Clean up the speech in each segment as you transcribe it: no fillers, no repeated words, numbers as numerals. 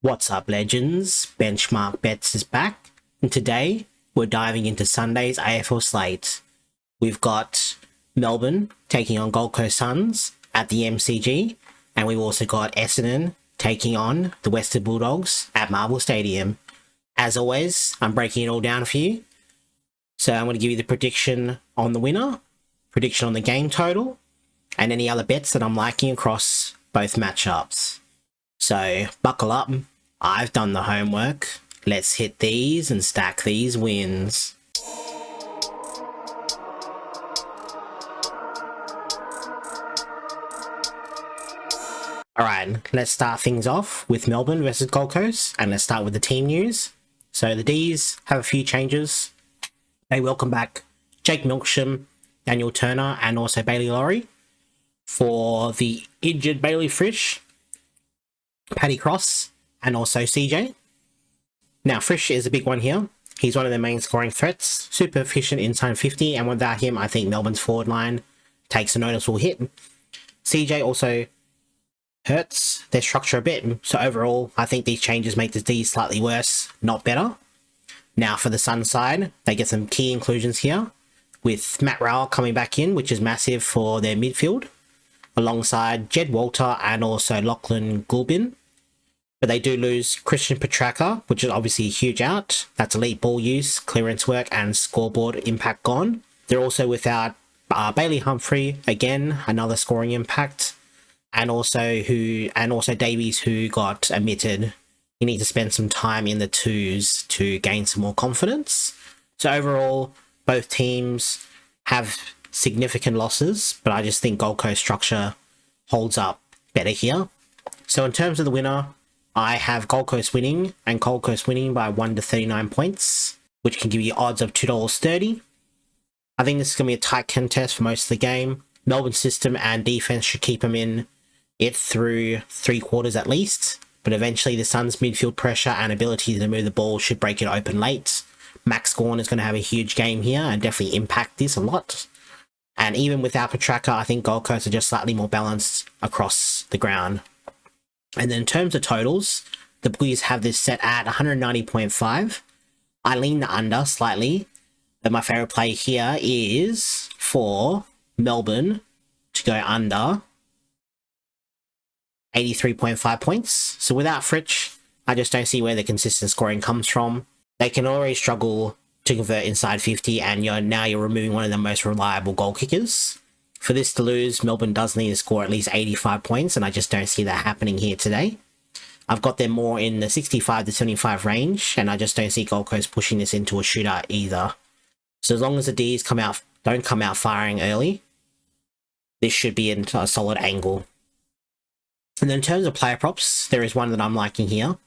What's up, legends? Benchmark Bets is back, and today we're diving into Sunday's AFL slate. We've got Melbourne taking on Gold Coast Suns at the MCG, and we've also got Essendon taking on the Western Bulldogs at Marvel Stadium. As always, I'm breaking it all down for you. So I'm going to give you the prediction on the winner, prediction on the game total, and any other bets that I'm liking across both matchups. So buckle up, I've done the homework. Let's hit these and stack these wins. Alright, let's start things off with Melbourne versus Gold Coast, and let's start with the team news. So the D's have a few changes. They welcome back Jake Milksham, Daniel Turner, and also Bailey Laurie. For the injured Bailey Frisch, Paddy Cross, and also CJ. Now, Frisch is a big one here. He's one of their main scoring threats, super efficient inside 50, and without him, I think Melbourne's forward line takes a noticeable hit. CJ also hurts their structure a bit, so overall, I think these changes make the D slightly worse, not better. Now, for the Sun side, they get some key inclusions here, with Matt Rowell coming back in, which is massive for their midfield, alongside Jed Walter and also Lachlan Gulbin. But they do lose Christian Petracca, which is obviously a huge out. That's elite ball use, clearance work, and scoreboard impact gone. They're also without Bailey Humphrey, again, another scoring impact, and also Davies, who got omitted. You need to spend some time in the twos to gain some more confidence. So overall, both teams have significant losses, but I just think Gold Coast structure holds up better here. So in terms of the winner, I have Gold Coast winning, and Gold Coast winning by 1 to 39 points, which can give you odds of $2.30. I think this is going to be a tight contest for most of the game. Melbourne's system and defense should keep them in it through 3 quarters at least, but eventually the Suns' midfield pressure and ability to move the ball should break it open late. Max Gawn is going to have a huge game here and definitely impact this a lot. And even without Petracca, I think Gold Coast are just slightly more balanced across the ground. And then in terms of totals, the Blues have this set at 190.5. I lean the under slightly, but my favourite play here is for Melbourne to go under 83.5 points. So without Fritsch, I just don't see where the consistent scoring comes from. They can already struggle to convert inside 50, and now you're removing one of the most reliable goal kickers. For this to lose, Melbourne does need to score at least 85 points, and I just don't see that happening here today. I've got them more in the 65 to 75 range, and I just don't see Gold Coast pushing this into a shootout either. So as long as the Ds don't come out firing early, this should be into a solid angle. And then in terms of player props, there is one that I'm liking here,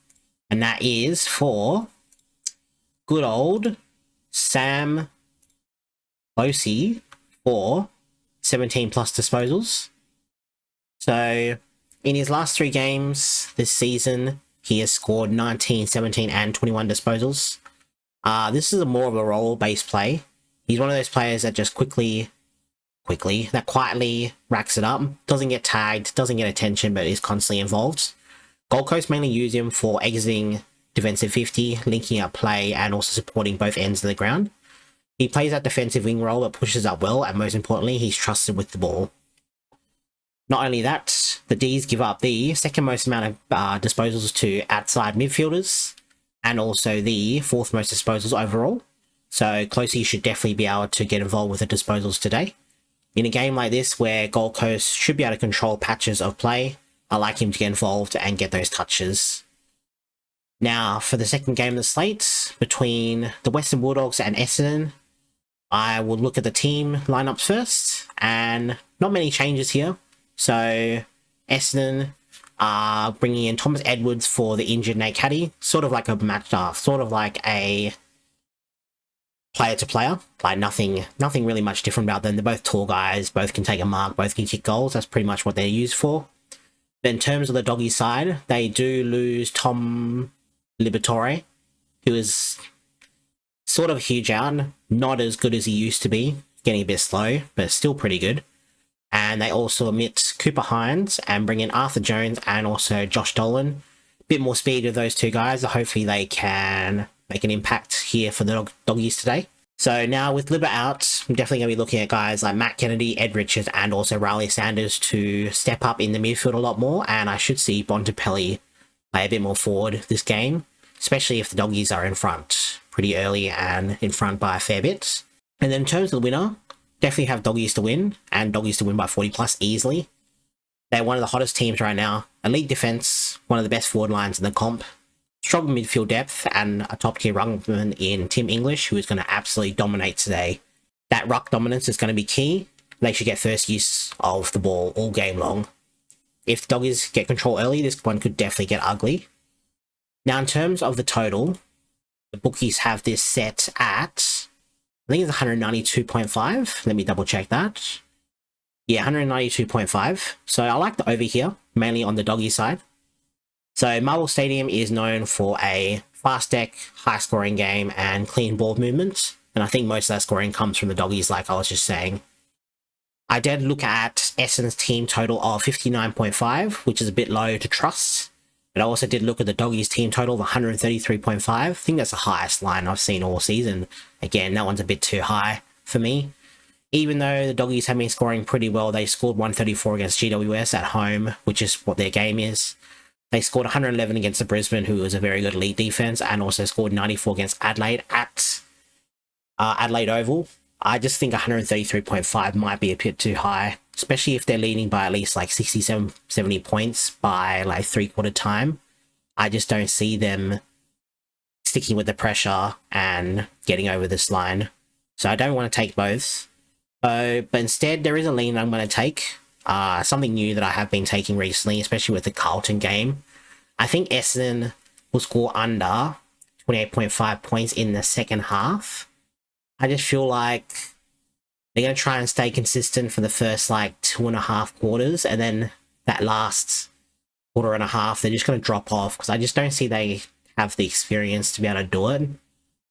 and that is for good old Sam Losey for 17 plus disposals. So in his last 3 games this season, he has scored 19, 17, and 21 disposals. This is more of a role-based play. He's one of those players that just quietly racks it up, doesn't get tagged, doesn't get attention, but is constantly involved. Gold Coast mainly use him for exiting defensive 50, linking up play, and also supporting both ends of the ground. He plays that defensive wing role but pushes up well, and most importantly, he's trusted with the ball. Not only that, the Ds give up the second most amount of disposals to outside midfielders, and also the 4th most disposals overall. So Closey should definitely be able to get involved with the disposals today. In a game like this, where Gold Coast should be able to control patches of play, I like him to get involved and get those touches. Now, for the second game of the slate, between the Western Bulldogs and Essendon, I will look at the team lineups first, and not many changes here. So Essendon are bringing in Thomas Edwards for the injured Nate Caddy, sort of like a player to player, like nothing really much different about them. They're both tall guys, both can take a mark, both can kick goals. That's pretty much what they're used for. But in terms of the doggy side, they do lose Tom Liberatore, who is sort of a huge out, not as good as he used to be, getting a bit slow, but still pretty good. And they also omit Cooper Hines and bring in Arthur Jones and also Josh Dolan. bit more speed with those two guys. Hopefully they can make an impact here for the doggies today. So now with Libba out, I'm definitely going to be looking at guys like Matt Kennedy, Ed Richards, and also Riley Sanders to step up in the midfield a lot more. And I should see Bontempelli play a bit more forward this game, especially if the doggies are in front pretty early and in front by a fair bit. And then in terms of the winner, definitely have doggies to win, and doggies to win by 40 plus easily. They're one of the hottest teams right now. Elite defense, one of the best forward lines in the comp. Strong midfield depth, and a top-tier ruckman in Tim English, who is going to absolutely dominate today. That ruck dominance is going to be key. They should get first use of the ball all game long. If the doggies get control early, this one could definitely get ugly. Now, in terms of the total, the bookies have this set at, I think it's 192.5. Let me double check that. Yeah, 192.5. So I like the over here, mainly on the doggy side. So Marvel Stadium is known for a fast deck, high scoring game, and clean ball movement. And I think most of that scoring comes from the doggies, like I was just saying. I did look at Essendon's team total of 59.5, which is a bit low to trust. But I also did look at the doggies team total of 133.5. I think that's the highest line I've seen all season. Again, that one's a bit too high for me. Even though the doggies have been scoring pretty well, they scored 134 against GWS at home, which is what their game is. They scored 111 against the Brisbane, who was a very good elite defense, and also scored 94 against Adelaide at Adelaide Oval. I just think 133.5 might be a bit too high, especially if they're leading by at least like 67, 70 points by like three-quarter time. I just don't see them sticking with the pressure and getting over this line. So I don't want to take both. But instead, there is a lean I'm going to take. Something new that I have been taking recently, especially with the Carlton game. I think Essendon will score under 28.5 points in the second half. I just feel like they're going to try and stay consistent for the first like 2.5 quarters, and then that last quarter and a half, they're just going to drop off because I just don't see they have the experience to be able to do it.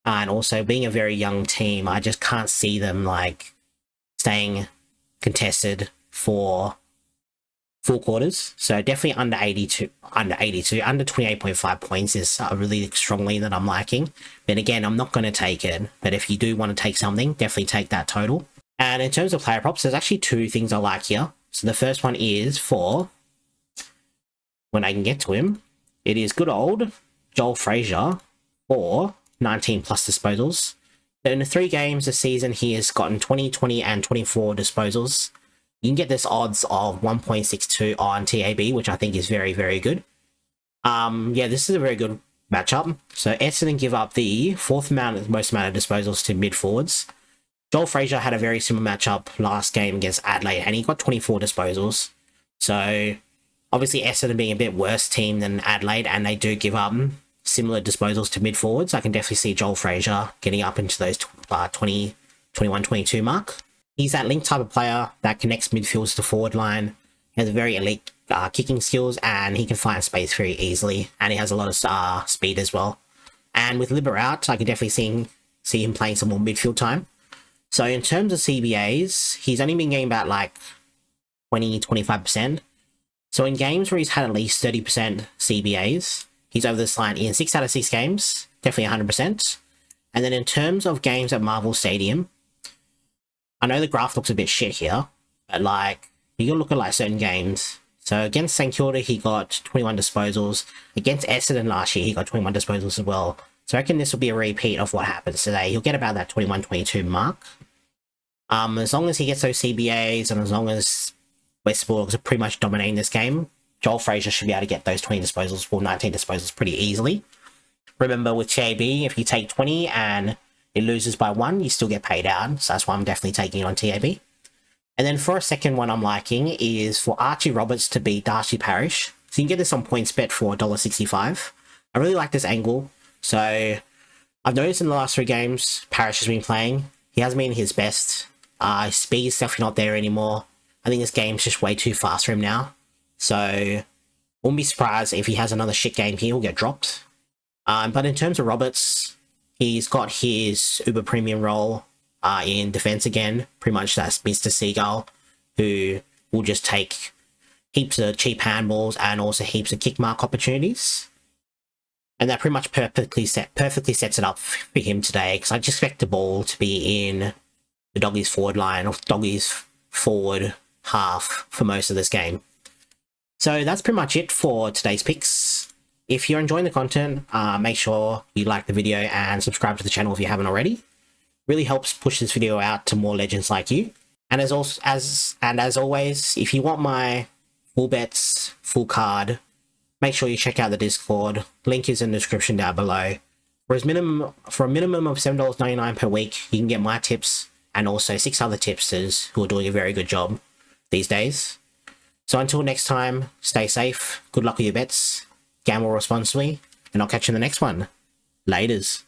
And also, being a very young team, I just can't see them like staying contested for 4 quarters. So definitely under 82, under 28.5 points is a really strong lean that I'm liking. But again, I'm not going to take it. But if you do want to take something, definitely take that total. And in terms of player props, there's actually 2 things I like here. So the first one is for, when I can get to him, it is good old Joel Frazier for 19 plus disposals. In the 3 games this season, he has gotten 20, 20, and 24 disposals. You can get this odds of 1.62 on TAB, which I think is very, very good. Yeah, this is a very good matchup. So Essendon give up the most amount of disposals to mid forwards. Joel Frazier had a very similar matchup last game against Adelaide, and he got 24 disposals. So obviously Essendon being a bit worse team than Adelaide, and they do give up similar disposals to mid forwards. I can definitely see Joel Frazier getting up into those 20, 21, 22 mark. He's that link type of player that connects midfields to forward line. He has very elite kicking skills, and he can find space very easily, and he has a lot of speed as well. And with Libba out, I can definitely see him playing some more midfield time. So in terms of CBAs, he's only been getting about like 20, 25%. So in games where he's had at least 30% CBAs, he's over this line in 6 out of 6 games, definitely 100%. And then in terms of games at Marvel Stadium, I know the graph looks a bit shit here, but like, you can look at like certain games. So against St Kilda, he got 21 disposals. Against Essendon last year, he got 21 disposals as well. So I reckon this will be a repeat of what happens today. He'll get about that 21, 22 mark. As long as he gets those CBAs, and as long as West Bulldogs are pretty much dominating this game, Joel Frazier should be able to get those 20 disposals or 19 disposals pretty easily. Remember with TAB, if you take 20 and it loses by 1, you still get paid out. So that's why I'm definitely taking it on TAB. And then for a second one I'm liking is for Archie Roberts to beat Darcy Parish. So you can get this on PointsBet for $1.65. I really like this angle. So I've noticed in the last 3 games Parish has been playing, he hasn't been his best. His speed is definitely not there anymore. I think this game's just way too fast for him now. So wouldn't be surprised if he has another shit game here, he'll get dropped. But in terms of Roberts, he's got his uber premium role in defense again. Pretty much that's Mr. Seagull, who will just take heaps of cheap handballs and also heaps of kick mark opportunities. And that pretty much perfectly sets it up for him today, because I just expect the ball to be in the Doggies forward line or Doggies forward half for most of this game. So that's pretty much it for today's picks. If you're enjoying the content, make sure you like the video and subscribe to the channel if you haven't already. Really helps push this video out to more legends like you. And as always, if you want my full bets, full card, make sure you check out the Discord. Link is in the description down below. For a minimum of $7.99 per week, you can get my tips and also 6 other tipsters who are doing a very good job these days. So until next time, stay safe, good luck with your bets, gamble responsibly, and I'll catch you in the next one. Laters.